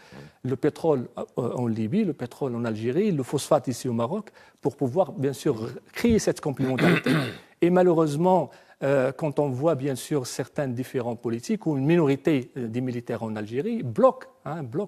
Le pétrole en Libye, le pétrole en Algérie, le phosphate ici au Maroc, pour pouvoir bien sûr créer cette complémentarité. Et malheureusement, quand on voit bien sûr certains différents politiques ou une minorité des militaires en Algérie bloquent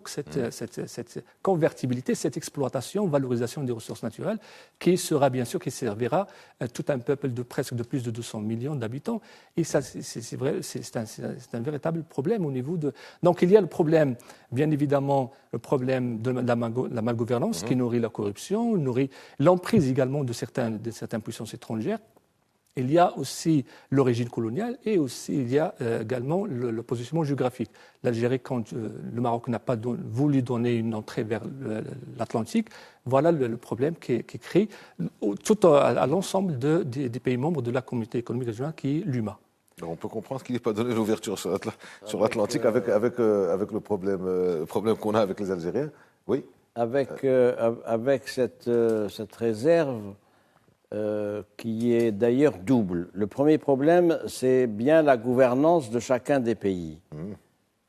cette convertibilité, cette exploitation, valorisation des ressources naturelles qui servira à tout un peuple de presque plus de 200 millions d'habitants. Et ça, c'est vrai, c'est un véritable problème au niveau de... Donc il y a le problème, bien évidemment, le problème de la malgouvernance qui nourrit la corruption, nourrit l'emprise également de certaines puissances étrangères. Il y a aussi l'origine coloniale et aussi il y a également le positionnement géographique. L'Algérie, quand le Maroc n'a pas voulu donner une entrée vers l'Atlantique, voilà le problème qui crée tout à l'ensemble des pays membres de la communauté économique régionale qui est l'UMA. Alors on peut comprendre qu'il n'ait pas donné l'ouverture sur l'Atlantique avec le problème qu'on a avec les Algériens. Oui. Avec cette réserve qui est d'ailleurs double. Le premier problème, c'est bien la gouvernance de chacun des pays.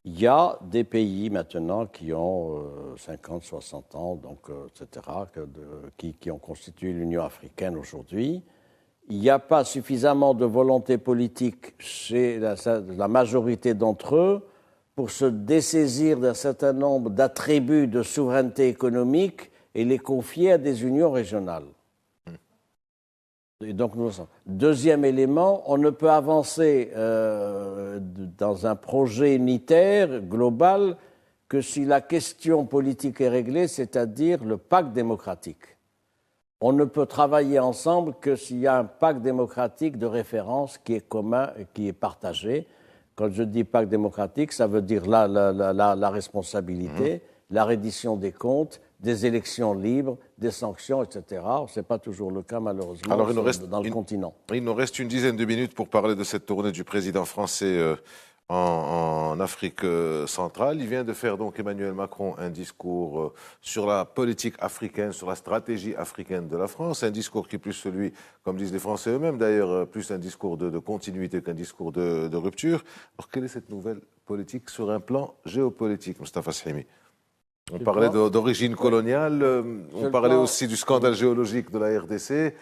Il y a des pays maintenant qui ont 50, 60 ans, donc, etc., qui ont constitué l'Union africaine aujourd'hui. Il n'y a pas suffisamment de volonté politique chez la majorité d'entre eux pour se dessaisir d'un certain nombre d'attributs de souveraineté économique et les confier à des unions régionales. Et donc, deuxième élément, on ne peut avancer dans un projet unitaire global que si la question politique est réglée, c'est-à-dire le pacte démocratique. On ne peut travailler ensemble que s'il y a un pacte démocratique de référence qui est commun et qui est partagé. Quand je dis pacte démocratique, ça veut dire la responsabilité la reddition des comptes, des élections libres, des sanctions, etc. Ce n'est pas toujours le cas, malheureusement, Alors, dans le continent. Il nous reste une dizaine de minutes pour parler de cette tournée du président français en Afrique centrale. Il vient de faire donc Emmanuel Macron un discours sur la politique africaine, sur la stratégie africaine de la France, un discours qui est plus celui, comme disent les Français eux-mêmes d'ailleurs, plus un discours de continuité qu'un discours de rupture. Alors quelle est cette nouvelle politique sur un plan géopolitique, Moustapha Sahimi? On parlait d'origine coloniale, on parlait aussi du scandale géologique de la RDC.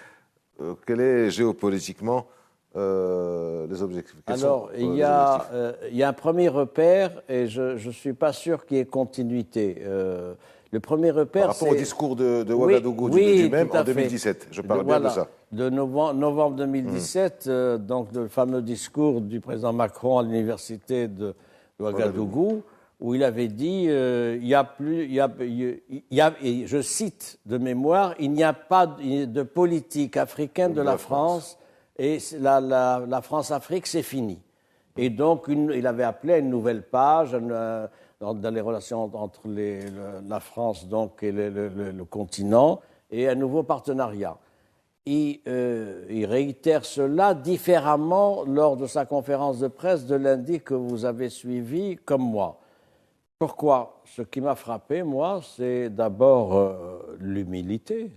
Quel est géopolitiquement les objectifs? Alors, il y a un premier repère, et je ne suis pas sûr qu'il y ait continuité. Le premier repère, par rapport au discours de Ouagadougou du même en 2017, je parle bien de ça. De novembre 2017, donc le fameux discours du président Macron à l'université de Ouagadougou, où il avait dit, et je cite de mémoire, il n'y a pas de politique africaine de la France, et la France-Afrique, c'est fini. Et donc, il avait appelé à une nouvelle page dans les relations entre la France donc, et le continent, et un nouveau partenariat. Il réitère cela différemment lors de sa conférence de presse de lundi que vous avez suivi, comme moi. Pourquoi? Ce qui m'a frappé, moi, c'est d'abord l'humilité.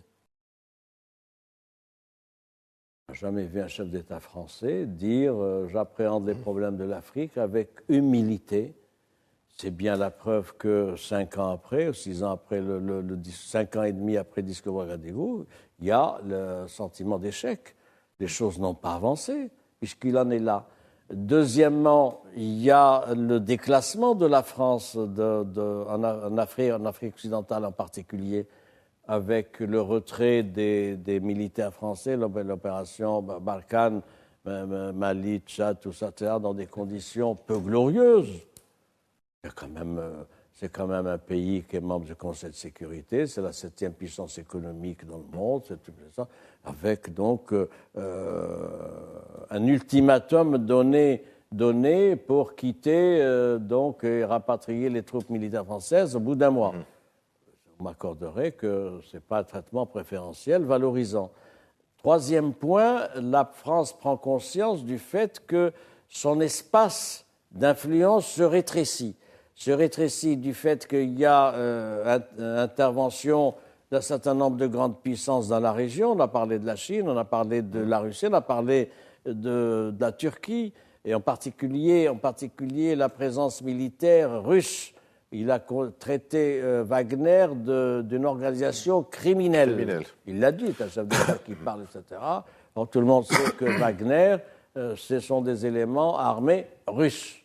Je n'ai jamais vu un chef d'État français dire j'appréhende les problèmes de l'Afrique avec humilité. C'est bien la preuve que 5 ans après, ou 6 ans après, 5 ans et demi après le discours Ouagadougou, il y a le sentiment d'échec. Les choses n'ont pas avancé, puisqu'il en est là. Deuxièmement, il y a le déclassement de la France en Afrique occidentale en particulier, avec le retrait des militaires français, l'opération Barkhane, Mali, Tchad, tout ça, dans des conditions peu glorieuses. C'est quand même un pays qui est membre du Conseil de sécurité, c'est la 7e puissance économique dans le monde, avec donc un ultimatum donné pour quitter donc, et rapatrier les troupes militaires françaises au bout d'un mois. Vous m'accorderez que ce n'est pas un traitement préférentiel valorisant. Troisième point, la France prend conscience du fait que son espace d'influence se rétrécit du fait qu'il y a intervention d'un certain nombre de grandes puissances dans la région. On a parlé de la Chine, on a parlé de la Russie, on a parlé de la Turquie, et en particulier la présence militaire russe. Il a traité Wagner d'une organisation criminelle. Il l'a dit, c'est un chef d'État qui parle, etc. Donc tout le monde sait que Wagner, ce sont des éléments armés russes.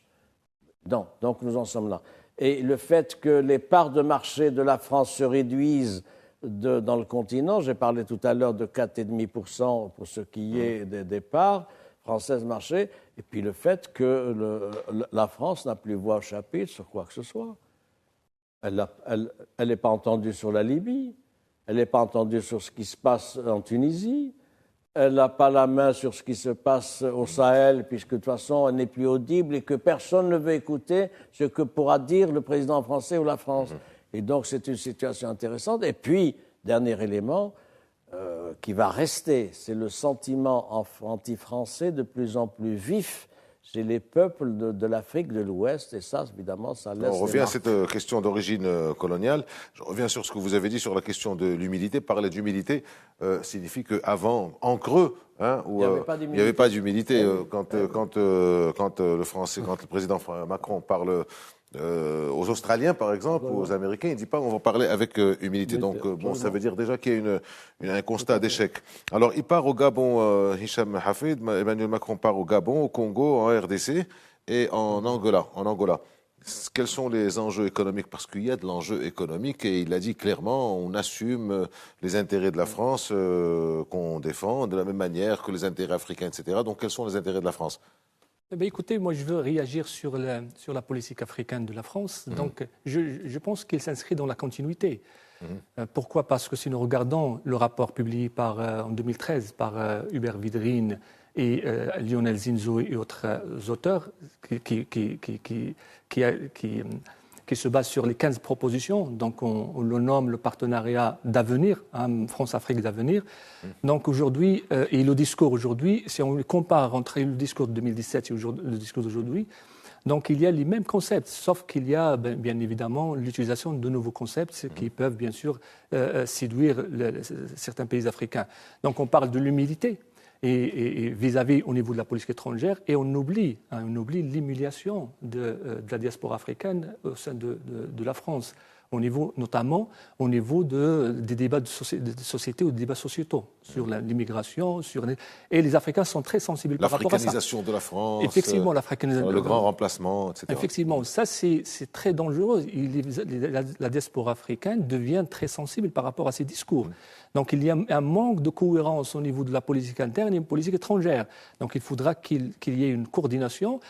Donc nous en sommes là. Et le fait que les parts de marché de la France se réduisent dans le continent, j'ai parlé tout à l'heure de 4,5% pour ce qui est des parts françaises marché, et puis le fait que la France n'a plus voix au chapitre sur quoi que ce soit. Elle n'est pas entendue sur la Libye, elle n'est pas entendue sur ce qui se passe en Tunisie, elle n'a pas la main sur ce qui se passe au Sahel, puisque de toute façon, elle n'est plus audible et que personne ne veut écouter ce que pourra dire le président français ou la France. Et donc, c'est une situation intéressante. Et puis, dernier élément qui va rester, c'est le sentiment anti-français de plus en plus vif chez les peuples de l'Afrique de l'Ouest, et ça, évidemment, ça laisse... On revient à cette question d'origine coloniale. Je reviens sur ce que vous avez dit sur la question de l'humilité. Parler d'humilité signifie qu'avant, en creux, où il n'y avait pas d'humilité. Quand le président Macron parle aux Australiens, par exemple, ou aux Américains, il ne dit pas on va parler avec humilité. Donc, ça veut dire déjà qu'il y a un constat d'échec. Alors, il part au Gabon, Hicham Hafid, Emmanuel Macron part au Gabon, au Congo, en RDC et en Angola. Quels sont les enjeux économiques? Parce qu'il y a de l'enjeu économique et il a dit clairement on assume les intérêts de la France qu'on défend de la même manière que les intérêts africains, etc. Donc, quels sont les intérêts de la France? Écoutez, moi je veux réagir sur la politique africaine de la France. Donc je pense qu'il s'inscrit dans la continuité. Pourquoi? Parce que si nous regardons le rapport publié en 2013 par Hubert Védrine et Lionel Zinzo et autres auteurs qui qui se base sur les 15 propositions. Donc, on le nomme le partenariat d'avenir, hein, France-Afrique d'avenir. Donc, aujourd'hui, et le discours aujourd'hui, si on compare entre le discours de 2017 et le discours d'aujourd'hui, donc il y a les mêmes concepts, sauf qu'il y a bien évidemment l'utilisation de nouveaux concepts qui peuvent bien sûr séduire certains pays africains. Donc, on parle de l'humilité. Et vis-à-vis au niveau de la politique étrangère, et on oublie l'humiliation de la diaspora africaine au sein de la France, notamment au niveau des débats de société ou des débats sociétaux sur l'immigration. Et les Africains sont très sensibles par rapport à ça. L'africanisation de la France, effectivement, l'africanisation, le grand remplacement, etc. Effectivement, ça c'est très dangereux. La diaspora africaine devient très sensible par rapport à ces discours. Donc il y a un manque de cohérence au niveau de la politique interne et de la politique étrangère. Donc il faudra qu'il y ait une coordination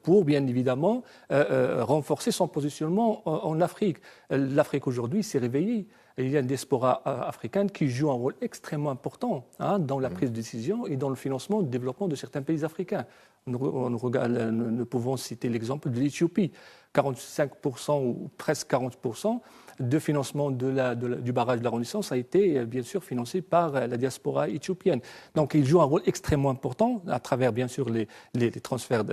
pour bien évidemment renforcer son positionnement en Afrique. L'Afrique aujourd'hui s'est réveillée. Il y a une diaspora africaine qui joue un rôle extrêmement important dans la prise de décision et dans le financement et le développement de certains pays africains. Nous pouvons citer l'exemple de l'Éthiopie. 45% ou presque 40% de financement du barrage de la Renaissance a été bien sûr financé par la diaspora éthiopienne. Donc il joue un rôle extrêmement important à travers bien sûr les transferts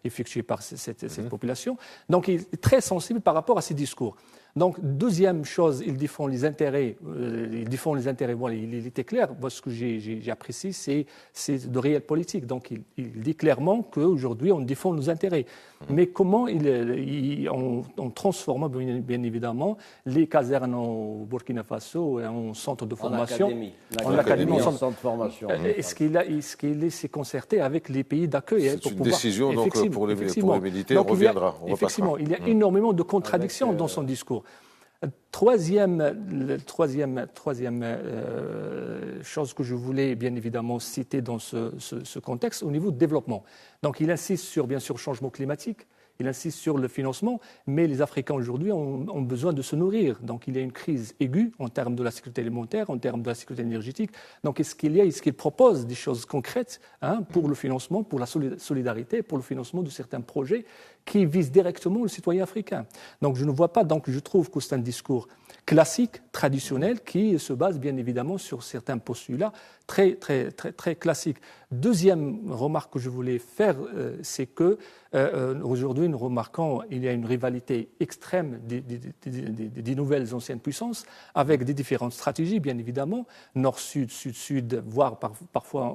effectués par cette population. Donc il est très sensible par rapport à ces discours. Donc, deuxième chose, il défend les intérêts. Voilà, il était clair. Moi, ce que j'ai apprécié, c'est de réel politique. Donc, il dit clairement qu'aujourd'hui, on défend nos intérêts. Mais comment en transformant, bien évidemment, les casernes au Burkina Faso et en centre de formation. En académie, en centre de formation. Est-ce qu'il s'est concerté avec les pays d'accueil C'est une décision donc, pour les militaires, on reviendra. Effectivement, il y a énormément de contradictions dans son discours. Troisième chose que je voulais bien évidemment citer dans ce contexte, au niveau du développement. Donc il insiste sur, bien sûr, le changement climatique, il insiste sur le financement, mais les Africains aujourd'hui ont besoin de se nourrir. Donc il y a une crise aiguë en termes de la sécurité alimentaire, en termes de la sécurité énergétique. Donc est-ce qu'il propose des choses concrètes pour le financement, pour la solidarité, pour le financement de certains projets qui visent directement le citoyen africain. Donc je ne vois pas, donc je trouve que c'est un discours classique, traditionnel, qui se base bien évidemment sur certains postulats très classiques. Deuxième remarque que je voulais faire, c'est que aujourd'hui, nous remarquons qu'il y a une rivalité extrême des nouvelles anciennes puissances, avec des différentes stratégies, bien évidemment, nord-sud, sud-sud, voire parfois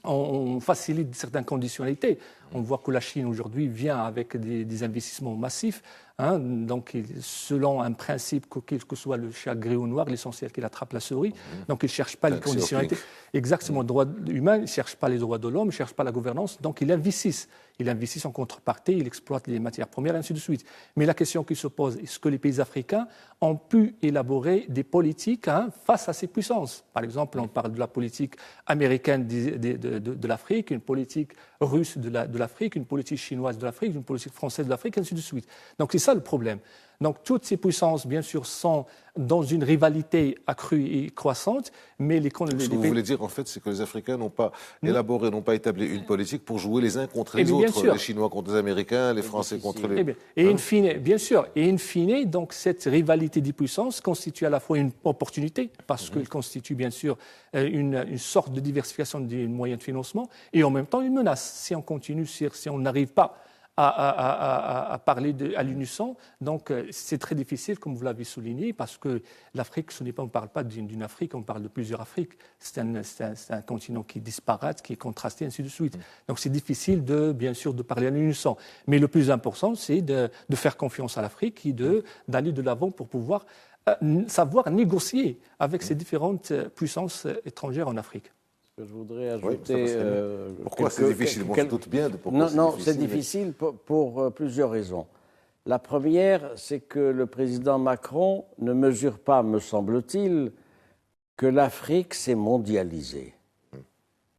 on facilite certaines conditionnalités. On voit que la Chine aujourd'hui vient avec des investissements massifs. Donc, selon un principe quel que soit le chat gris ou noir, l'essentiel qu'il attrape la souris. Donc, il ne cherche pas les conditionnalités. Exactement, le droit humain, il ne cherche pas les droits de l'homme, il ne cherche pas la gouvernance. Donc, il investit. Il investit en contrepartie, il exploite les matières premières, et ainsi de suite. Mais la question qui se pose, est-ce que les pays africains ont pu élaborer des politiques face à ces puissances? Par exemple, on parle de la politique américaine de l'Afrique, une politique russe de l'Afrique, une politique chinoise de l'Afrique, une politique française de l'Afrique, et ainsi de suite. Donc, c'est ça le problème. Donc, toutes ces puissances, bien sûr, sont dans une rivalité accrue et croissante, mais Ce que vous voulez dire, en fait, c'est que les Africains n'ont pas élaboré, n'ont pas établi une politique pour jouer les uns contre les autres, les Chinois contre les Américains, les Français contre les... Et in fine, bien sûr, donc, cette rivalité des puissances constitue à la fois une opportunité, parce qu'elle constitue, bien sûr, une sorte de diversification des moyens de financement, et en même temps une menace. Si on continue, si on n'arrive pas à parler à l'unisson. Donc, c'est très difficile, comme vous l'avez souligné, parce que l'Afrique, on ne parle pas d'une Afrique, on parle de plusieurs Afriques. C'est un continent qui est disparate, qui est contrasté, ainsi de suite. Donc, c'est difficile, bien sûr, de parler à l'unisson. Mais le plus important, c'est de faire confiance à l'Afrique et d'aller de l'avant pour pouvoir savoir négocier avec ces différentes puissances étrangères en Afrique. Je voudrais ajouter... pourquoi c'est difficile? Je doute bien de pourquoi c'est difficile pour plusieurs raisons. La première, c'est que le président Macron ne mesure pas, me semble-t-il, que l'Afrique s'est mondialisée.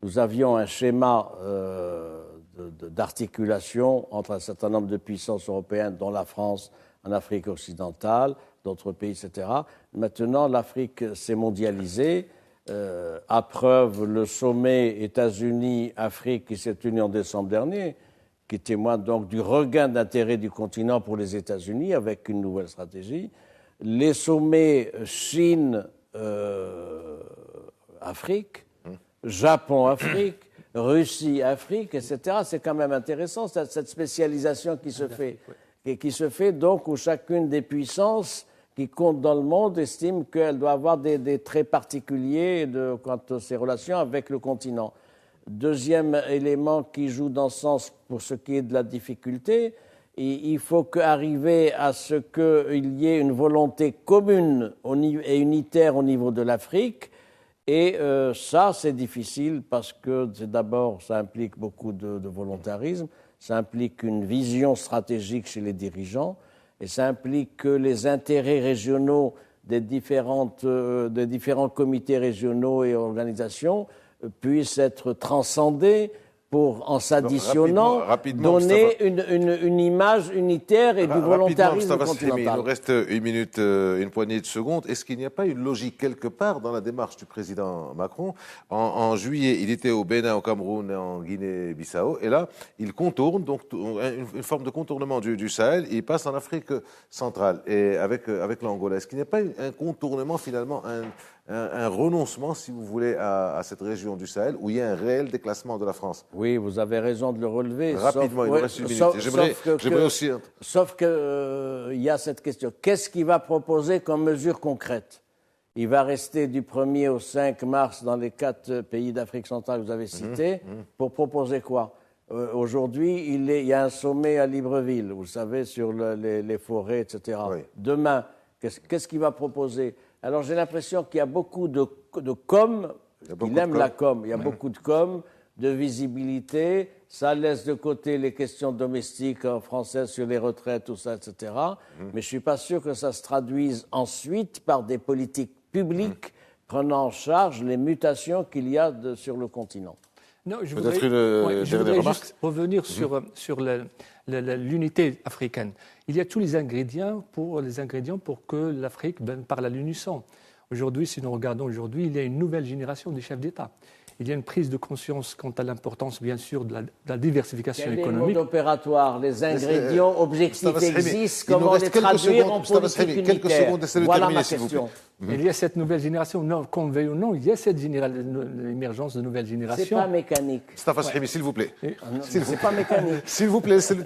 Nous avions un schéma d'articulation entre un certain nombre de puissances européennes, dont la France en Afrique occidentale, d'autres pays, etc. Maintenant, l'Afrique s'est mondialisée. À preuve le sommet États-Unis-Afrique qui s'est tenu en décembre dernier, qui témoigne donc du regain d'intérêt du continent pour les États-Unis avec une nouvelle stratégie. Les sommets Chine-Afrique, Japon-Afrique, Russie-Afrique, etc. C'est quand même intéressant, cette spécialisation qui se fait. Et qui se fait donc où chacune des puissances qui comptent dans le monde estime qu'elle doit avoir des traits particuliers quant à ses relations avec le continent. Deuxième élément qui joue dans ce sens pour ce qui est de la difficulté, il faut arriver à ce qu'il y ait une volonté commune et unitaire au niveau de l'Afrique. Et ça, c'est difficile parce que d'abord, ça implique beaucoup de volontarisme, ça implique une vision stratégique chez les dirigeants et ça implique que les intérêts régionaux des différents comités régionaux et organisations puissent être transcendés pour, en s'additionnant, donner une image unitaire et du volontarisme continental. Il nous reste une minute, une poignée de secondes. Est-ce qu'il n'y a pas une logique quelque part dans la démarche du président Macron? En juillet, il était au Bénin, au Cameroun et en Guinée-Bissau. Et là, il contourne, donc une forme de contournement du Sahel. Il passe en Afrique centrale et avec l'Angola. Est-ce qu'il n'y a pas un contournement finalement, un renoncement, si vous voulez, à cette région du Sahel où il y a un réel déclassement de la France? Oui, vous avez raison de le relever. Rapidement, il nous reste une minute. J'aimerais aussi... Sauf qu'il y a cette question. Qu'est-ce qu'il va proposer comme mesure concrète? Il va rester du 1er au 5 mars dans les 4 pays d'Afrique centrale que vous avez cités pour proposer quoi? Aujourd'hui, il y a un sommet à Libreville, vous savez, sur les forêts, etc. Oui. Demain, qu'est-ce qu'il va proposer? Alors j'ai l'impression qu'il y a beaucoup de com, il aime la com, il y a beaucoup de com, de visibilité, ça laisse de côté les questions domestiques françaises sur les retraites, tout ça, etc. Mais je ne suis pas sûr que ça se traduise ensuite par des politiques publiques prenant en charge les mutations qu'il y a sur le continent. Non, je voudrais juste revenir sur l'unité africaine. Il y a tous les ingrédients pour que l'Afrique parle à l'unisson. Aujourd'hui, si nous regardons aujourd'hui, il y a une nouvelle génération de chefs d'État. Il y a une prise de conscience quant à l'importance, bien sûr, de la diversification économique. Les modes opératoires, les ingrédients objectifs existent, comment les traduire en politique unitaire? Voilà ma question. Il y a cette nouvelle génération, non, qu'on veuille ou non, il y a cette l'émergence de nouvelles générations. C'est pas mécanique. Mustafa Chehimi, s'il vous plaît. C'est pas mécanique. S'il vous plaît, laissez-le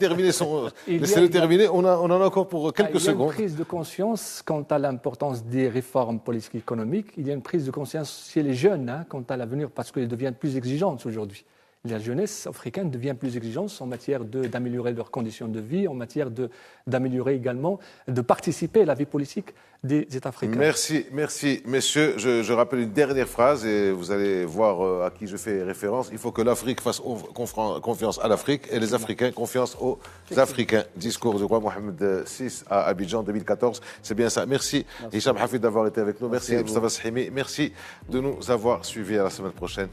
terminer. On en a encore pour quelques secondes. Il y a une prise de conscience quant à l'importance des réformes politiques et économiques. Il y a une prise de conscience chez les jeunes quant à l'avenir, parce qu'elles deviennent plus exigeantes aujourd'hui. La jeunesse africaine devient plus exigeante en matière d'améliorer leurs conditions de vie, en matière d'améliorer également, de participer à la vie politique des États africains. Merci, messieurs. Je rappelle une dernière phrase et vous allez voir à qui je fais référence. Il faut que l'Afrique fasse confiance à l'Afrique et les Africains confiance aux Africains. Discours de roi Mohamed VI à Abidjan 2014. C'est bien ça. Merci Hicham Hafid d'avoir été avec nous. Merci Mustafa Chehimi. Merci de nous avoir suivis. À la semaine prochaine.